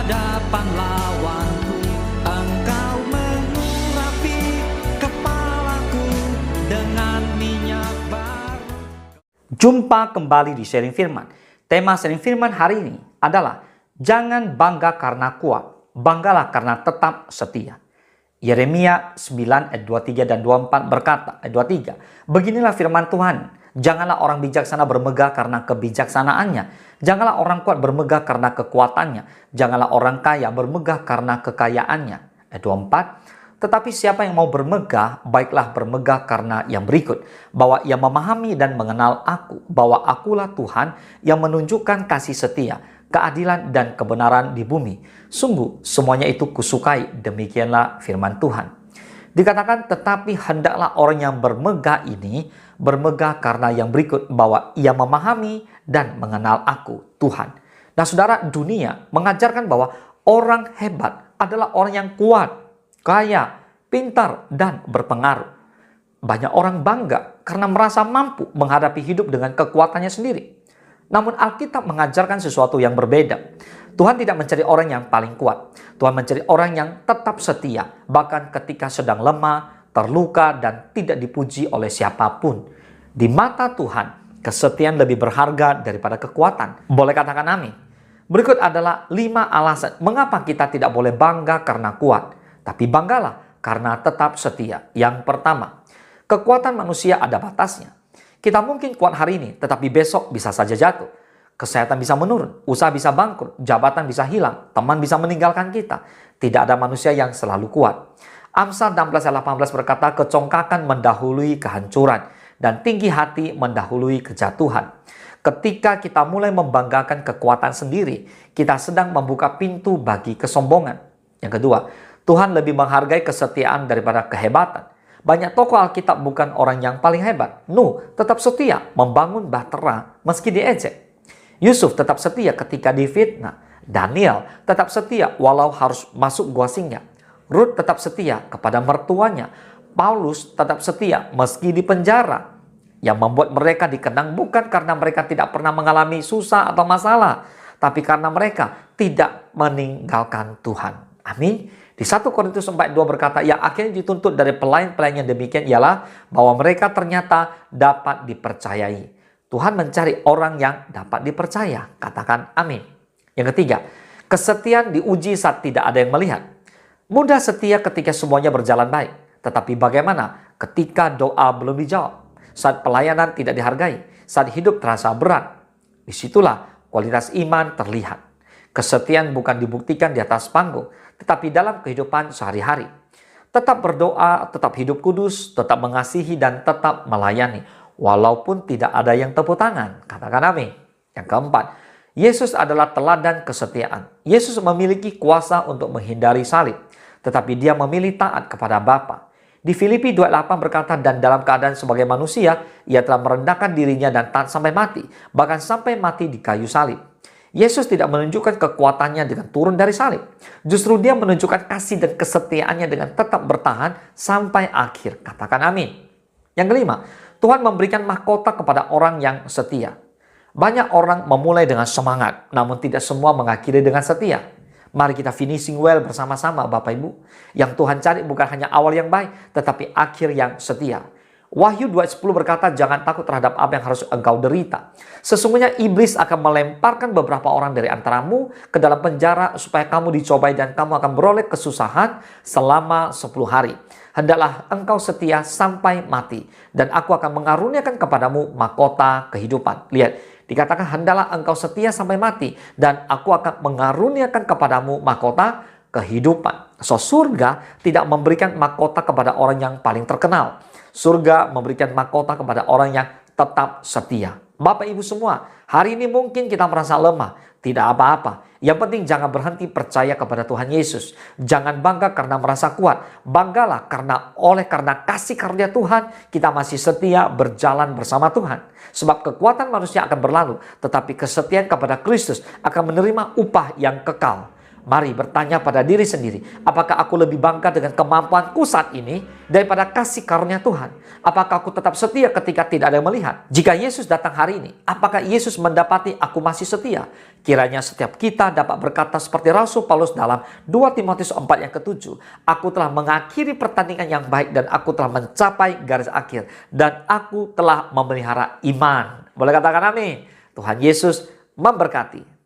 hadapan lawanku, Engkau mengurapi kepalaku dengan minyak baru. Jumpa kembali di Sharing Firman. Tema Sharing Firman hari ini adalah jangan bangga karena kuat, banggalah karena tetap setia. Yeremia 9 ayat 23 dan 24 berkata, ayat 23, beginilah firman Tuhan, janganlah orang bijaksana bermegah karena kebijaksanaannya, janganlah orang kuat bermegah karena kekuatannya, janganlah orang kaya bermegah karena kekayaannya. Ayat 24, tetapi siapa yang mau bermegah, baiklah bermegah karena yang berikut, bahwa ia memahami dan mengenal aku, bahwa akulah Tuhan yang menunjukkan kasih setia, keadilan dan kebenaran di bumi. Sungguh semuanya itu kusukai, demikianlah firman Tuhan. Dikatakan tetapi hendaklah orang yang bermegah ini bermegah karena yang berikut, bahwa ia memahami dan mengenal aku, Tuhan. Nah saudara, dunia mengajarkan bahwa orang hebat adalah orang yang kuat, kaya, pintar, dan berpengaruh. Banyak orang bangga karena merasa mampu menghadapi hidup dengan kekuatannya sendiri. Namun Alkitab mengajarkan sesuatu yang berbeda. Tuhan tidak mencari orang yang paling kuat. Tuhan mencari orang yang tetap setia, bahkan ketika sedang lemah, terluka, dan tidak dipuji oleh siapapun. Di mata Tuhan, kesetiaan lebih berharga daripada kekuatan. Boleh katakan amin? Berikut adalah 5 alasan mengapa kita tidak boleh bangga karena kuat, tapi banggalah karena tetap setia. Yang pertama, kekuatan manusia ada batasnya. Kita mungkin kuat hari ini, tetapi besok bisa saja jatuh. Kesehatan bisa menurun, usaha bisa bangkrut, jabatan bisa hilang, teman bisa meninggalkan kita. Tidak ada manusia yang selalu kuat. Amsal 16 ayat 18 berkata, kecongkakan mendahului kehancuran, dan tinggi hati mendahului kejatuhan. Ketika kita mulai membanggakan kekuatan sendiri, kita sedang membuka pintu bagi kesombongan. Yang kedua, Tuhan lebih menghargai kesetiaan daripada kehebatan. Banyak tokoh Alkitab bukan orang yang paling hebat. Nuh tetap setia membangun bahtera meski diejek. Yusuf tetap setia ketika difitnah. Daniel tetap setia walau harus masuk gua singa. Ruth tetap setia kepada mertuanya. Paulus tetap setia meski di penjara. Yang membuat mereka dikenang bukan karena mereka tidak pernah mengalami susah atau masalah, tapi karena mereka tidak meninggalkan Tuhan. Amin. Di 1 Korintus 4:2 berkata, yang akhirnya dituntut dari pelayan-pelayan yang demikian ialah bahwa mereka ternyata dapat dipercayai. Tuhan mencari orang yang dapat dipercaya. Katakan amin. Yang ketiga, kesetiaan diuji saat tidak ada yang melihat. Mudah setia ketika semuanya berjalan baik. Tetapi bagaimana ketika doa belum dijawab? Saat pelayanan tidak dihargai? Saat hidup terasa berat? Disitulah kualitas iman terlihat. Kesetiaan bukan dibuktikan di atas panggung, tetapi dalam kehidupan sehari-hari. Tetap berdoa, tetap hidup kudus, tetap mengasihi, dan tetap melayani. Walaupun tidak ada yang tepuk tangan. Katakan amin. Yang keempat, Yesus adalah teladan kesetiaan. Yesus memiliki kuasa untuk menghindari salib, tetapi dia memilih taat kepada Bapa. Di Filipi 2:8 berkata, dan dalam keadaan sebagai manusia, ia telah merendahkan dirinya dan taat sampai mati, bahkan sampai mati di kayu salib. Yesus tidak menunjukkan kekuatannya dengan turun dari salib. Justru dia menunjukkan kasih dan kesetiaannya dengan tetap bertahan sampai akhir. Katakan amin. Yang kelima, Tuhan memberikan mahkota kepada orang yang setia. Banyak orang memulai dengan semangat, namun tidak semua mengakhiri dengan setia. Mari kita finishing well bersama-sama Bapak Ibu. Yang Tuhan cari bukan hanya awal yang baik, tetapi akhir yang setia. Wahyu 2:10 berkata, jangan takut terhadap apa yang harus engkau derita. Sesungguhnya iblis akan melemparkan beberapa orang dari antaramu ke dalam penjara supaya kamu dicobai dan kamu akan beroleh kesusahan selama 10 hari. Hendaklah engkau setia sampai mati dan aku akan mengaruniakan kepadamu mahkota kehidupan. Lihat, dikatakan hendaklah engkau setia sampai mati dan aku akan mengaruniakan kepadamu mahkota kehidupan. So surga tidak memberikan mahkota kepada orang yang paling terkenal. Surga memberikan mahkota kepada orang yang tetap setia. Bapak Ibu semua, hari ini mungkin kita merasa lemah. Tidak apa-apa. Yang penting jangan berhenti percaya kepada Tuhan Yesus. Jangan bangga karena merasa kuat. Banggalah karena kasih karunia Tuhan, kita masih setia berjalan bersama Tuhan. Sebab kekuatan manusia akan berlalu, tetapi kesetiaan kepada Kristus akan menerima upah yang kekal. Mari bertanya pada diri sendiri, apakah aku lebih bangga dengan kemampuanku saat ini daripada kasih karunia Tuhan? Apakah aku tetap setia ketika tidak ada yang melihat? Jika Yesus datang hari ini, apakah Yesus mendapati aku masih setia? Kiranya setiap kita dapat berkata seperti Rasul Paulus dalam 2 Timotius 4 yang ke-7. Aku telah mengakhiri pertandingan yang baik dan aku telah mencapai garis akhir. Dan aku telah memelihara iman. Boleh katakan amin? Tuhan Yesus memberkati.